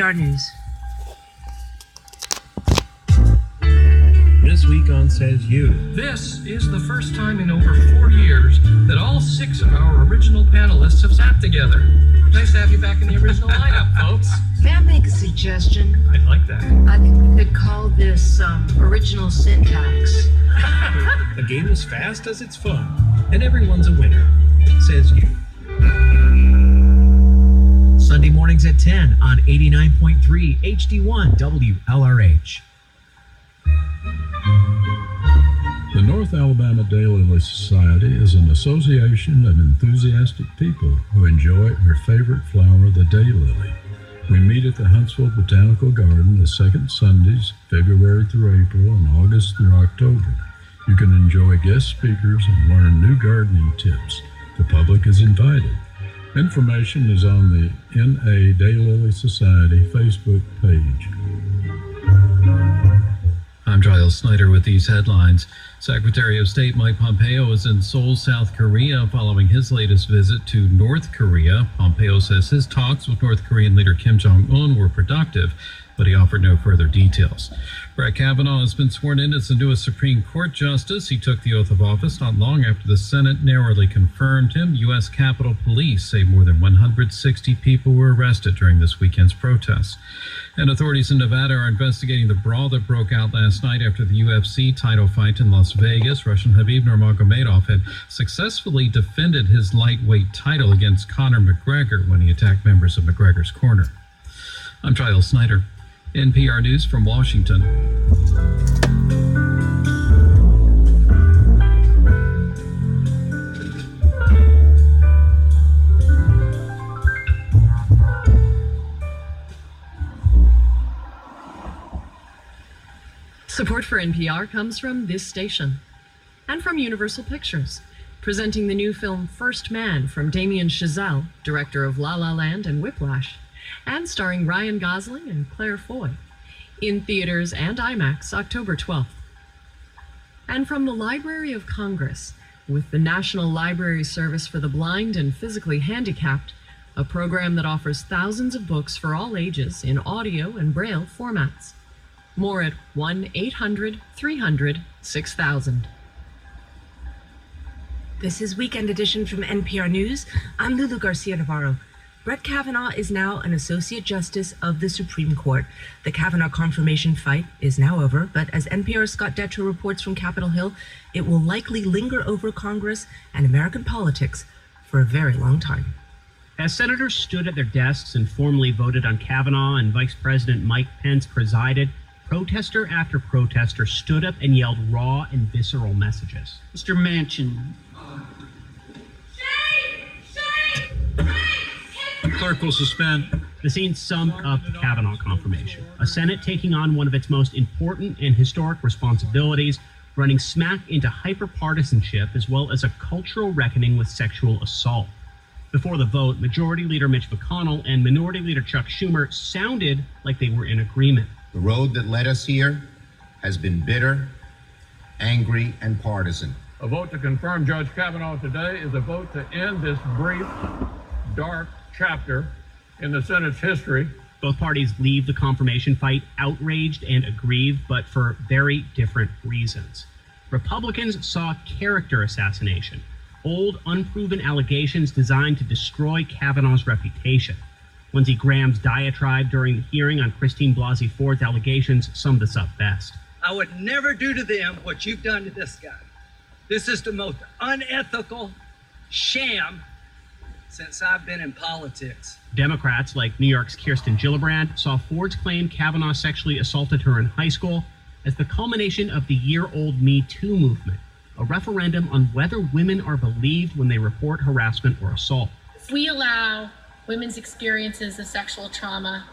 NPR News. This week on Says You. This is the first time in over 4 years that all 6 of our original panelists have sat together. Nice to have you back in the original lineup, folks. May I make a suggestion? I'd like that. I think we could call this original syntax. A game as fast as it's fun, and everyone's a winner. Says You. Sunday mornings at 10 on 89.3 HD1 WLRH. The North Alabama Daylily Society is an association of enthusiastic people who enjoy their favorite flower, the daylily. We meet at the Huntsville Botanical Garden the second Sundays, February through April, and August through October. You can enjoy guest speakers and learn new gardening tips. The public is invited. Information is on the NA Daylily Society Facebook page. I'm Giles Snyder with these headlines. Secretary of State Mike Pompeo is in Seoul, South Korea, following his latest visit to North Korea. Pompeo says his talks with North Korean leader Kim Jong-un were productive, but he offered no further details. Brett Kavanaugh has been sworn in as the newest Supreme Court justice. He took the oath of office not long after the Senate narrowly confirmed him. U.S. Capitol Police say more than 160 people were arrested during this weekend's protests. And authorities in Nevada are investigating the brawl that broke out last night after the UFC title fight in Las Vegas. Russian Khabib Nurmagomedov had successfully defended his lightweight title against Conor McGregor when he attacked members of McGregor's corner. I'm Giles Snyder, NPR News from Washington. Support for NPR comes from this station and from Universal Pictures, presenting the new film First Man from Damien Chazelle, director of La La Land and Whiplash, and starring Ryan Gosling and Claire Foy, in theaters and IMAX October 12th. And from the Library of Congress, with the National Library Service for the Blind and Physically Handicapped, a program that offers thousands of books for all ages in audio and Braille formats. More at 1-800-300-6000. This is Weekend Edition from NPR News. I'm Lulu Garcia-Navarro. Brett Kavanaugh is now an Associate Justice of the Supreme Court. The Kavanaugh confirmation fight is now over, but as NPR's Scott Detrow reports from Capitol Hill, it will likely linger over Congress and American politics for a very long time. As senators stood at their desks and formally voted on Kavanaugh and Vice President Mike Pence presided, protester after protester stood up and yelled raw and visceral messages. Mr. Manchin. The clerk will suspend. The scene summed up the Kavanaugh confirmation. A Senate taking on one of its most important and historic responsibilities, running smack into hyper-partisanship as well as a cultural reckoning with sexual assault. Before the vote, Majority Leader Mitch McConnell and Minority Leader Chuck Schumer sounded like they were in agreement. The road that led us here has been bitter, angry, and partisan. A vote to confirm Judge Kavanaugh today is a vote to end this brief, dark chapter in the Senate's history. Both parties leave the confirmation fight outraged and aggrieved, but for very different reasons. Republicans saw character assassination, old, unproven allegations designed to destroy Kavanaugh's reputation. Lindsey Graham's diatribe during the hearing on Christine Blasey Ford's allegations summed this up best. I would never do to them what you've done to this guy. This is the most unethical sham since I've been in politics. Democrats like New York's Kirsten Gillibrand saw Ford's claim Kavanaugh sexually assaulted her in high school as the culmination of the year-old Me Too movement, a referendum on whether women are believed when they report harassment or assault. If we allow women's experiences of sexual trauma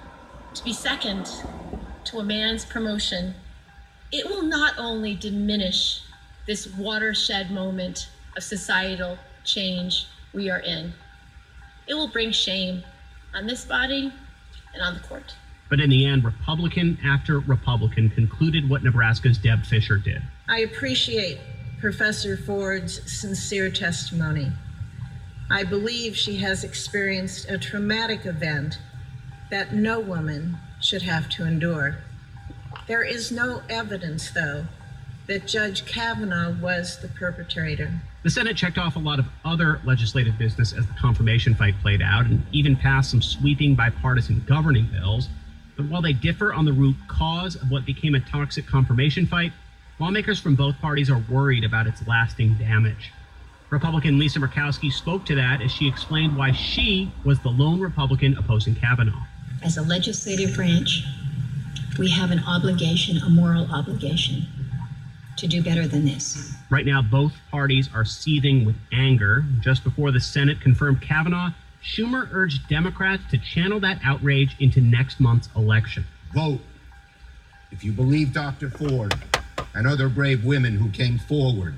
to be second to a man's promotion, it will not only diminish this watershed moment of societal change we are in, it will bring shame on this body and on the court. But in the end, Republican after Republican concluded what Nebraska's Deb Fischer did. I appreciate Professor Ford's sincere testimony. I believe she has experienced a traumatic event that no woman should have to endure. There is no evidence, though, that Judge Kavanaugh was the perpetrator. The Senate checked off a lot of other legislative business as the confirmation fight played out, and even passed some sweeping bipartisan governing bills. But while they differ on the root cause of what became a toxic confirmation fight, lawmakers from both parties are worried about its lasting damage. Republican Lisa Murkowski spoke to that as she explained why she was the lone Republican opposing Kavanaugh. As a legislative branch, we have an obligation, a moral obligation, to do better than this. Right now, both parties are seething with anger. Just before the Senate confirmed Kavanaugh, Schumer urged Democrats to channel that outrage into next month's election. Vote if you believe Dr. Ford and other brave women who came forward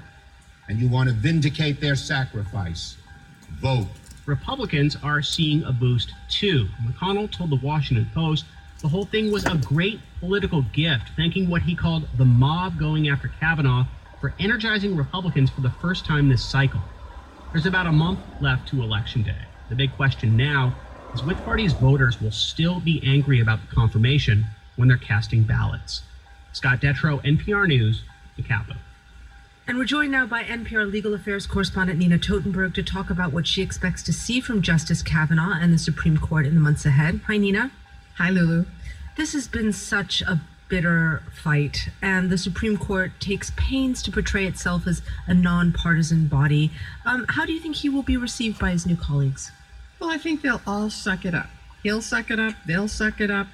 and you want to vindicate their sacrifice. Vote. Republicans are seeing a boost too. McConnell told the Washington Post the whole thing was a great political gift, thanking what he called the mob going after Kavanaugh for energizing Republicans for the first time this cycle. There's about a month left to Election Day. The big question now is which party's voters will still be angry about the confirmation when they're casting ballots. Scott Detrow, NPR News, the Capitol. And we're joined now by NPR legal affairs correspondent Nina Totenberg to talk about what she expects to see from Justice Kavanaugh and the Supreme Court in the months ahead. Hi, Nina. Hi, Lulu. This has been such a bitter fight, and the Supreme Court takes pains to portray itself as a nonpartisan body. How do you think he will be received by his new colleagues? Well, I think they'll all suck it up. He'll suck it up, they'll suck it up,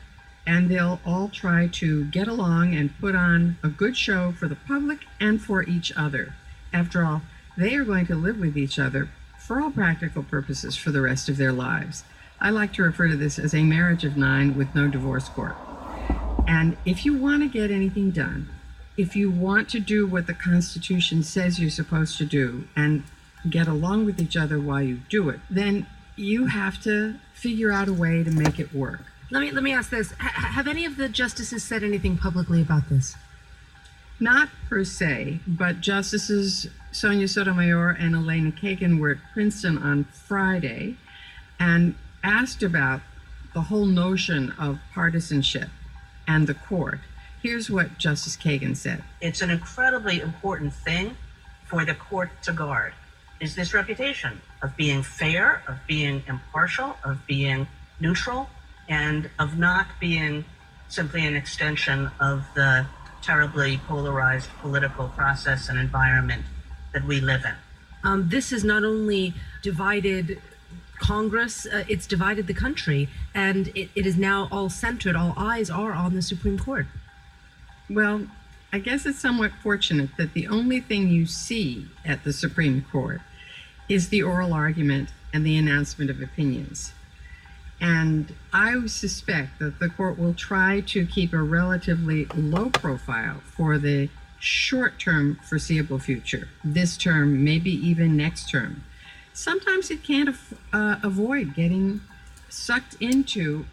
and they'll all try to get along and put on a good show for the public and for each other. After all, they are going to live with each other for all practical purposes for the rest of their lives. I like to refer to this as a marriage of 9 with no divorce court. And if you want to get anything done, if you want to do what the Constitution says you're supposed to do and get along with each other while you do it, then you have to figure out a way to make it work. Let me ask this. Have any of the justices said anything publicly about this? Not per se, but Justices Sonia Sotomayor and Elena Kagan were at Princeton on Friday and asked about the whole notion of partisanship and the court. Here's what Justice Kagan said. It's an incredibly important thing for the court to guard, is this reputation of being fair, of being impartial, of being neutral, and of not being simply an extension of the terribly polarized political process and environment that we live in. This has not only divided Congress, it's divided the country, and it is now all centered, all eyes are on the Supreme Court. Well, I guess it's somewhat fortunate that the only thing you see at the Supreme Court is the oral argument and the announcement of opinions. And I suspect that the court will try to keep a relatively low profile for the short-term foreseeable future, this term, maybe even next term. Sometimes it can't avoid getting sucked into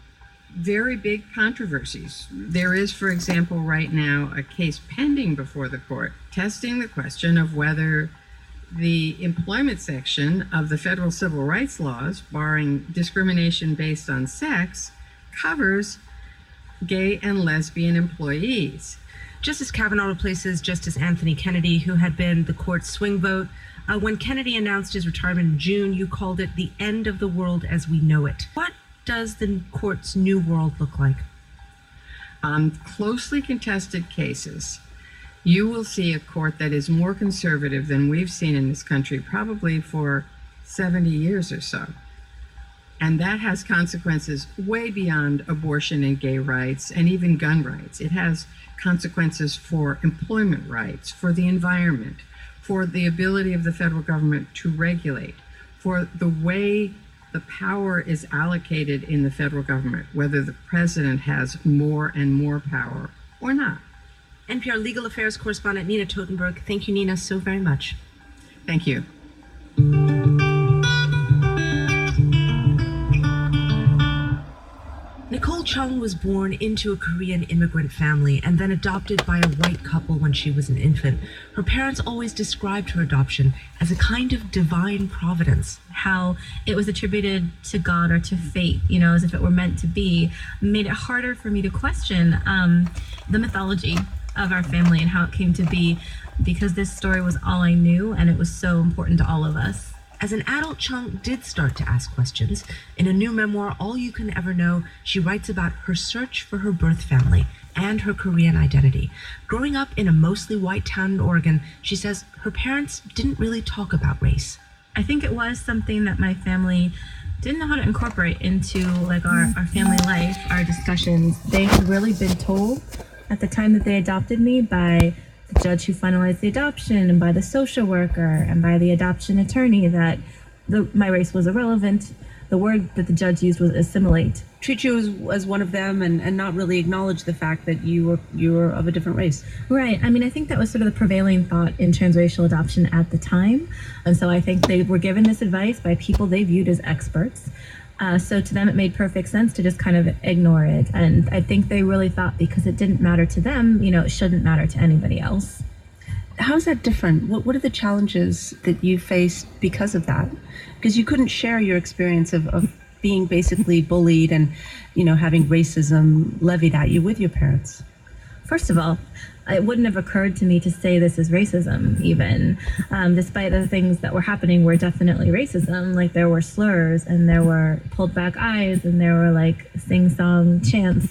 very big controversies. There is, for example, right now a case pending before the court testing the question of whether the employment section of the federal civil rights laws, barring discrimination based on sex, covers gay and lesbian employees. Justice Kavanaugh replaces Justice Anthony Kennedy, who had been the court's swing vote. When Kennedy announced his retirement in June, you called it the end of the world as we know it. What does the court's new world look like? On closely contested cases, you will see a court that is more conservative than we've seen in this country probably for 70 years or so. And that has consequences way beyond abortion and gay rights and even gun rights. It has consequences for employment rights, for the environment, for the ability of the federal government to regulate, for the way the power is allocated in the federal government, whether the president has more and more power or not. NPR legal affairs correspondent Nina Totenberg. Thank you, Nina, so very much. Thank you. Nicole Chung was born into a Korean immigrant family and then adopted by a white couple when she was an infant. Her parents always described her adoption as a kind of divine providence. How it was attributed to God or to fate, as if it were meant to be, made it harder for me to question the mythology of our family and how it came to be, because this story was all I knew and it was so important to all of us. As an adult, Chung did start to ask questions. In a new memoir, All You Can Ever Know, she writes about her search for her birth family and her Korean identity. Growing up in a mostly white town in Oregon, she says her parents didn't really talk about race. I think it was something that my family didn't know how to incorporate into our family life, our discussions. They had really been told at the time that they adopted me by the judge who finalized the adoption and by the social worker and by the adoption attorney that my race was irrelevant. The word that the judge used was assimilate. Treat you as one of them and not really acknowledge the fact that you were of a different race. Right. I think that was sort of the prevailing thought in transracial adoption at the time. And so I think they were given this advice by people they viewed as experts. So to them, it made perfect sense to just kind of ignore it. And I think they really thought because it didn't matter to them, it shouldn't matter to anybody else. How is that different? What are the challenges that you faced because of that? Because you couldn't share your experience of being basically bullied and, having racism levied at you with your parents. First of all, it wouldn't have occurred to me to say this is racism, even. Despite the things that were happening were definitely racism. Like there were slurs and there were pulled back eyes and there were sing-song chants.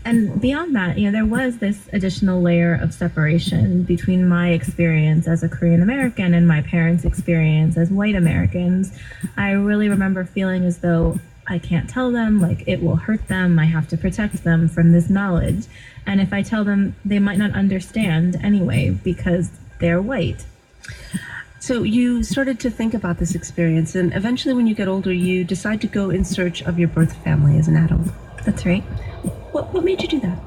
And beyond that, there was this additional layer of separation between my experience as a Korean American and my parents' experience as white Americans. I really remember feeling as though I can't tell them, it will hurt them. I have to protect them from this knowledge. And if I tell them, they might not understand anyway because they're white. So you started to think about this experience, and eventually when you get older, you decide to go in search of your birth family as an adult. That's right. What made you do that?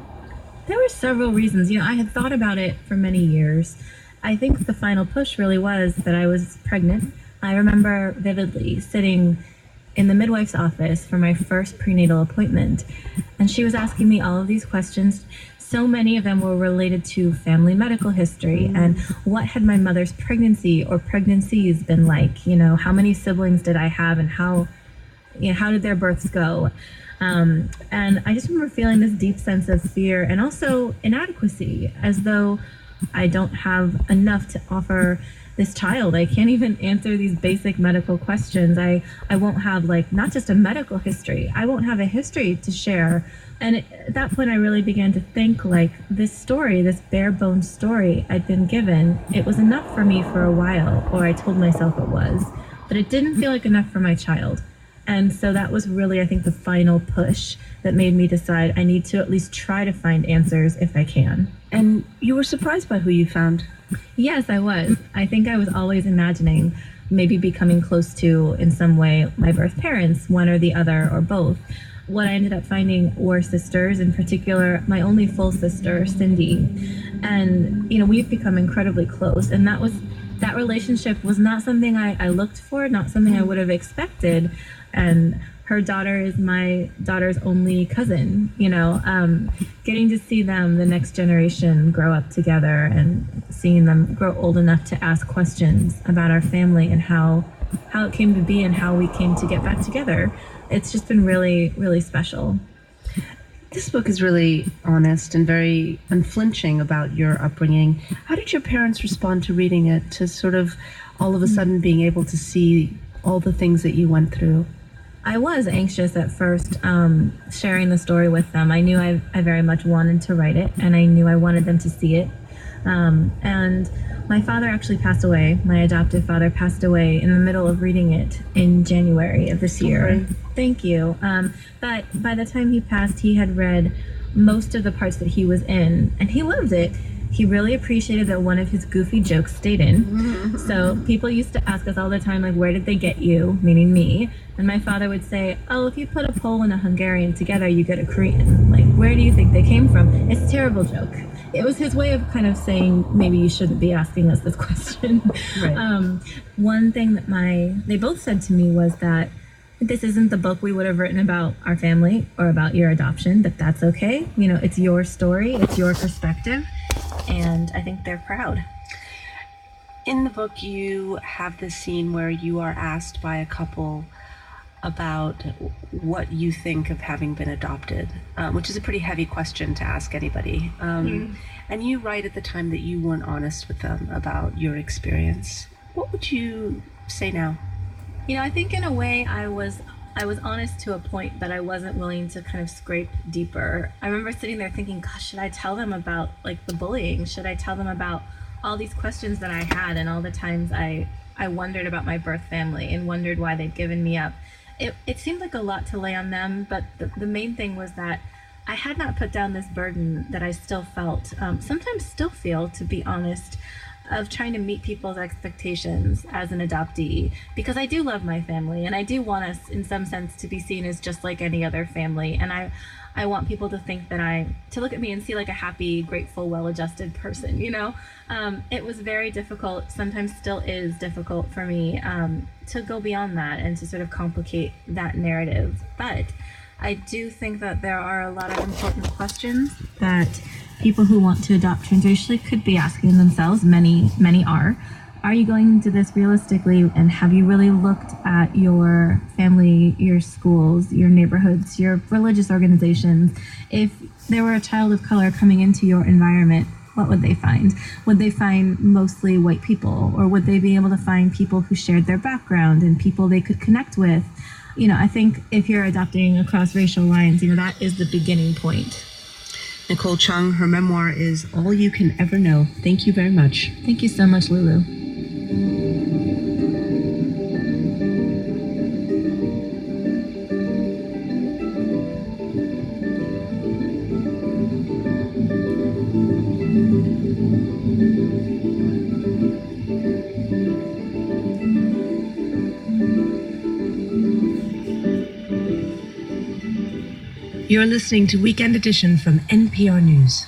There were several reasons. I had thought about it for many years. I think the final push really was that I was pregnant. I remember vividly sitting in the midwife's office for my first prenatal appointment, and she was asking me all of these questions. So many of them were related to family medical history and what had my mother's pregnancy or pregnancies been like. How many siblings did I have and how did their births go? And I just remember feeling this deep sense of fear and also inadequacy, as though I don't have enough to offer this child. I can't even answer these basic medical questions. I won't have not just a medical history. I won't have a history to share. And at that point, I really began to think this story, this bare bones story I'd been given, it was enough for me for a while, or I told myself it was, but it didn't feel like enough for my child. And so that was really, I think, the final push that made me decide I need to at least try to find answers if I can. And you were surprised by who you found? Yes, I was. I think I was always imagining maybe becoming close to, in some way, my birth parents, one or the other or both. What I ended up finding were sisters, in particular, my only full sister, Cindy. And, we've become incredibly close. And that relationship was not something I looked for, not something I would have expected. And her daughter is my daughter's only cousin, getting to see them, the next generation, grow up together and seeing them grow old enough to ask questions about our family and how it came to be and how we came to get back together. It's just been really, really special. This book is really honest and very unflinching about your upbringing. How did your parents respond to reading it, to sort of all of a sudden being able to see all the things that you went through? I was anxious at first, sharing the story with them. I knew I very much wanted to write it, and I knew I wanted them to see it. And my father actually passed away. My adoptive father passed away in the middle of reading it in January of this year. Okay. Thank you. But by the time he passed, he had read most of the parts that he was in, and he loved it. He really appreciated that one of his goofy jokes stayed in. So people used to ask us all the time, where did they get you? Meaning me. And my father would say, oh, if you put a Pole and a Hungarian together, you get a Korean. Where do you think they came from? It's a terrible joke. It was his way of kind of saying, maybe you shouldn't be asking us this question. Right. One thing that they both said to me was that this isn't the book we would have written about our family or about your adoption, but that's okay. You know, it's your story, it's your perspective, and I think they're proud. In the book, you have this scene where you are asked by a couple about what you think of having been adopted, which is a pretty heavy question to ask anybody. And you write at the time that you weren't honest with them about your experience. What would you say now? You know, I think in a way I was honest to a point, but I wasn't willing to kind of scrape deeper. I remember sitting there thinking, gosh, should I tell them about like the bullying? Should I tell them about all these questions that I had and all the times I wondered about my birth family and wondered why they'd given me up? It seemed like a lot to lay on them, but the main thing was that I had not put down this burden that I still felt, sometimes still feel, to be honest, of trying to meet people's expectations as an adoptee, because I do love my family and I do want us in some sense to be seen as just like any other family, and I want people to think that to look at me and see like a happy, grateful, well-adjusted person, you know? It was very difficult, sometimes still is difficult for me to go beyond that and to sort of complicate that narrative. But I do think that there are a lot of important questions that people who want to adopt transracially could be asking themselves. Many are. Are you going into this realistically, and have you really looked at your family, your schools, your neighborhoods, your religious organizations? If there were a child of color coming into your environment, what would they find? Would they find mostly white people, or would they be able to find people who shared their background and people they could connect with? You know, I think if you're adopting across racial lines, you know, that is the beginning point. Nicole Chung, her memoir is All You Can Ever Know. Thank you very much. Thank you so much, Lulu. You're listening to Weekend Edition from NPR News.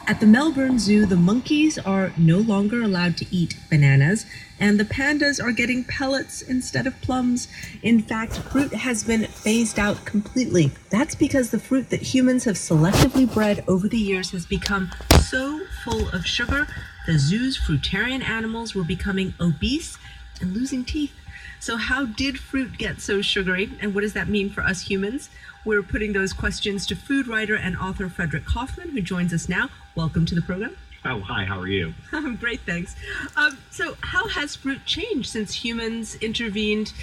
At the Melbourne Zoo, the monkeys are no longer allowed to eat bananas, and the pandas are getting pellets instead of plums. In fact, fruit has been phased out completely. That's because the fruit that humans have selectively bred over the years has become so full of sugar, the zoo's fruitarian animals were becoming obese and losing teeth. So how did fruit get so sugary, and what does that mean for us humans? We're putting those questions to food writer and author Frederick Kaufman, who joins us now. Welcome to the program. Oh, hi, how are you? I'm great, thanks. So how has fruit changed since humans intervened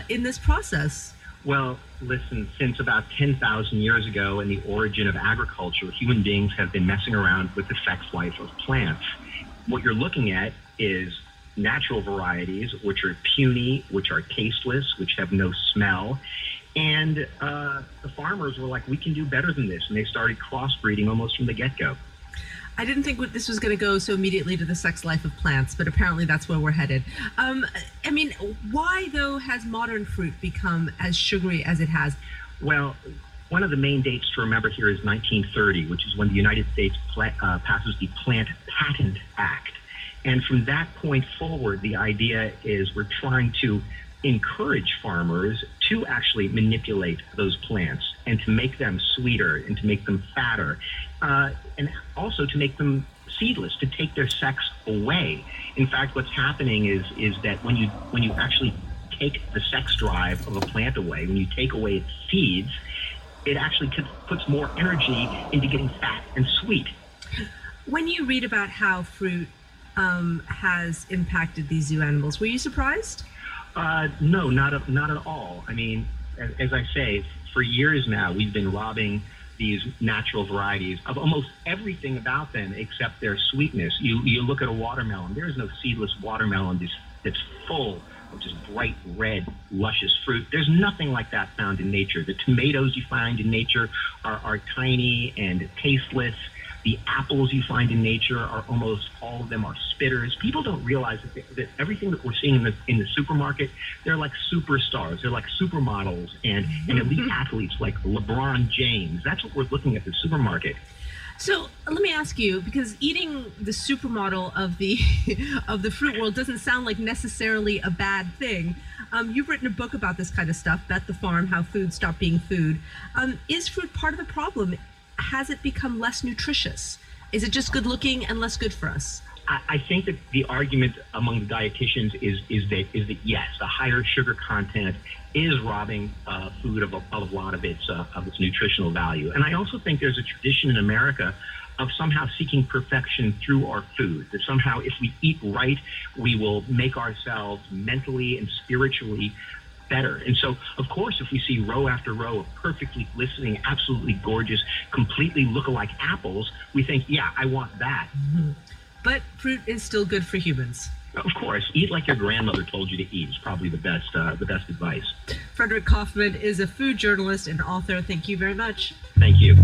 in this process? Well, listen, since about 10,000 years ago and the origin of agriculture, human beings have been messing around with the sex life of plants. What you're looking at is natural varieties, which are puny, which are tasteless, which have no smell. And the farmers were like, we can do better than this. And they started crossbreeding almost from the get-go. I didn't think this was going to go so immediately to the sex life of plants, but apparently that's where we're headed. I mean, why, though, has modern fruit become as sugary as it has? Well, one of the main dates to remember here is 1930, which is when the United States passes the Plant Patent Act. And from that point forward, the idea is we're trying to encourage farmers to actually manipulate those plants and to make them sweeter and to make them fatter, and also to make them seedless, to take their sex away. In fact, what's happening is that when you actually take the sex drive of a plant away, when you take away its seeds, it actually puts more energy into getting fat and sweet. When you read about how fruit has impacted these zoo animals, were you surprised? No, not at all. I mean, as I say, for years now, we've been robbing these natural varieties of almost everything about them except their sweetness. You look at a watermelon, there is no seedless watermelon that's full of just bright red, luscious fruit. There's nothing like that found in nature. The tomatoes you find in nature are tiny and tasteless. The apples you find in nature are almost all of them are spitters. People don't realize that everything that we're seeing in the supermarket, they're like superstars. They're like supermodels and elite athletes like LeBron James. That's what we're looking at the supermarket. So let me ask you, because eating the supermodel of the of the fruit world doesn't sound like necessarily a bad thing. You've written a book about this kind of stuff, Bet the Farm, How Food Stopped Being Food. Is fruit part of the problem? Has it become less nutritious? Is it just good looking and less good for us? I think that the argument among the dietitians is that yes, the higher sugar content is robbing food of a lot of its nutritional value. And I also think there's a tradition in America of somehow seeking perfection through our food, that somehow if we eat right, we will make ourselves mentally and spiritually better. And so, of course, if we see row after row of perfectly glistening, absolutely gorgeous, completely look-alike apples, we think, yeah, I want that. Mm-hmm. But fruit is still good for humans. Of course, eat like your grandmother told you to eat is probably the best advice. Frederick Kaufman is a food journalist and author. Thank you very much. Thank you.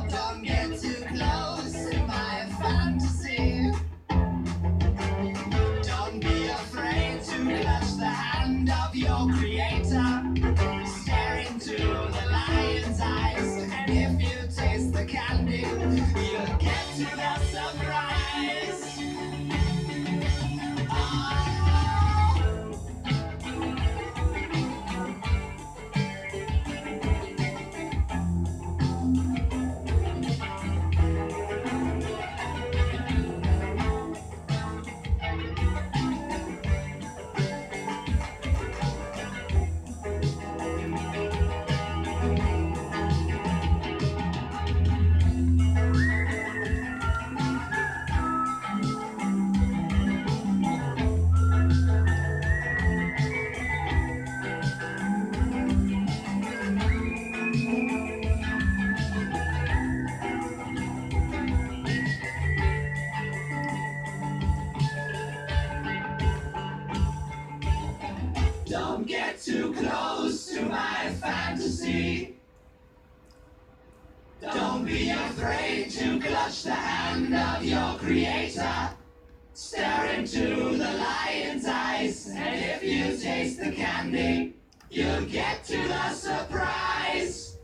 Don't get too close. taste the candy, you'll get to the surprise. Don't get too close to my fantasy. Don't be afraid to clutch the hand of your creator. Stare into the lion's eyes, and if you taste the candy, you'll get to the surprise.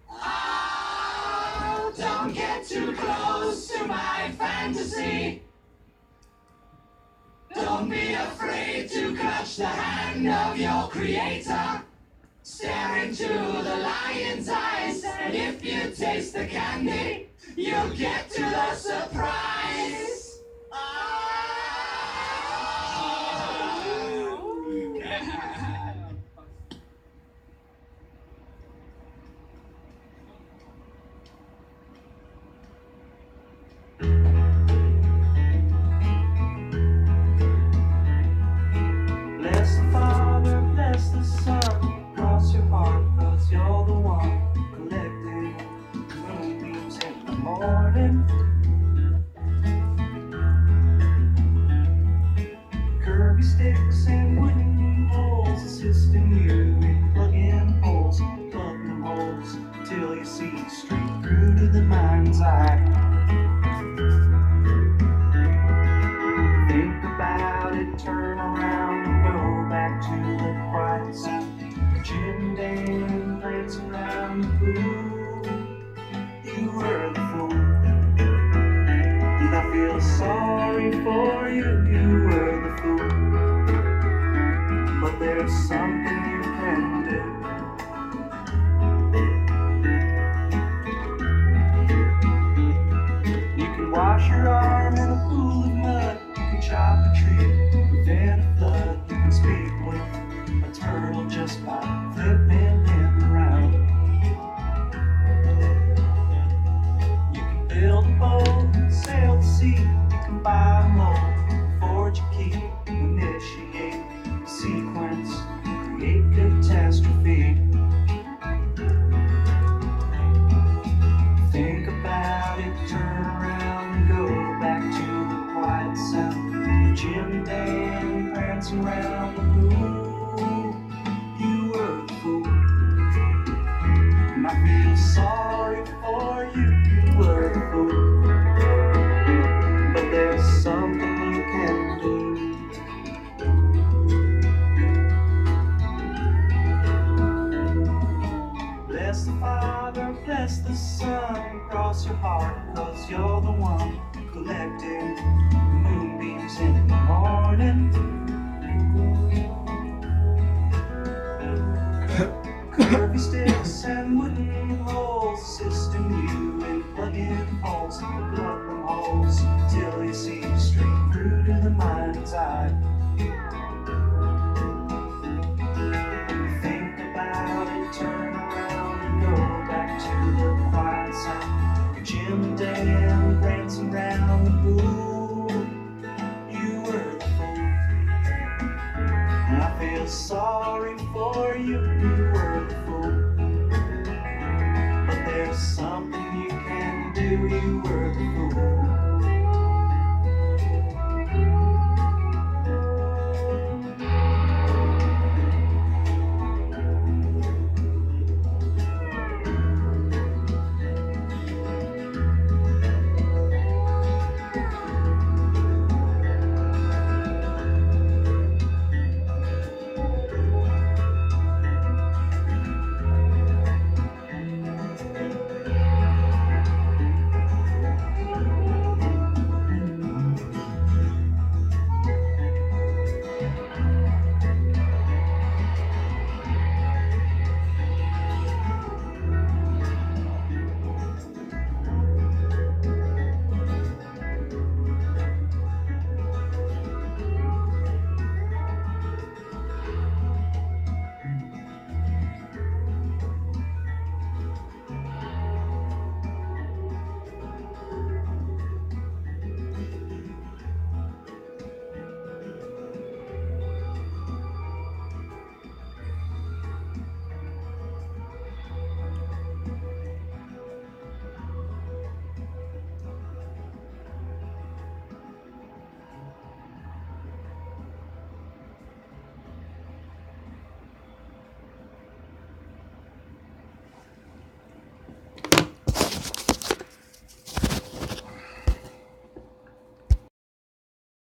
Oh, don't get too close to my fantasy. Don't be afraid to clutch the hand of your creator. Stare into the lion's eyes, and if you taste the candy, you'll get to the surprise. Bless the Father, bless the Son, cross your heart, 'cause you're the one collecting moonbeams in the morning. Curvy sticks and wooden holes assisting you in plugging holes, plug them holes till you see straight through to the mind's eye. Think about it, turn around and go back to the quiet sound. Jim Dan prancing around the pool. You were the fool, and I feel sorry for you. You were the fool, but there's something you can do. You can wash your arm in a pool of mud. You can chop a tree, prevent a flood. You can speak with a turtle just by flipping him around. You can build a boat, sail the sea. You can buy a mold, forge a key, initiate a sequence, create catastrophe. Think about it, turn around and go back to the quiet sound. Jim Dan prancing around the pool. You were the fool, and I feel sorry for you. You were the fool, but there's something you can do. Bless the Father, bless the Son, cross your heart, 'cause you're the one collecting moonbeams in the morning. Curvy sticks and wood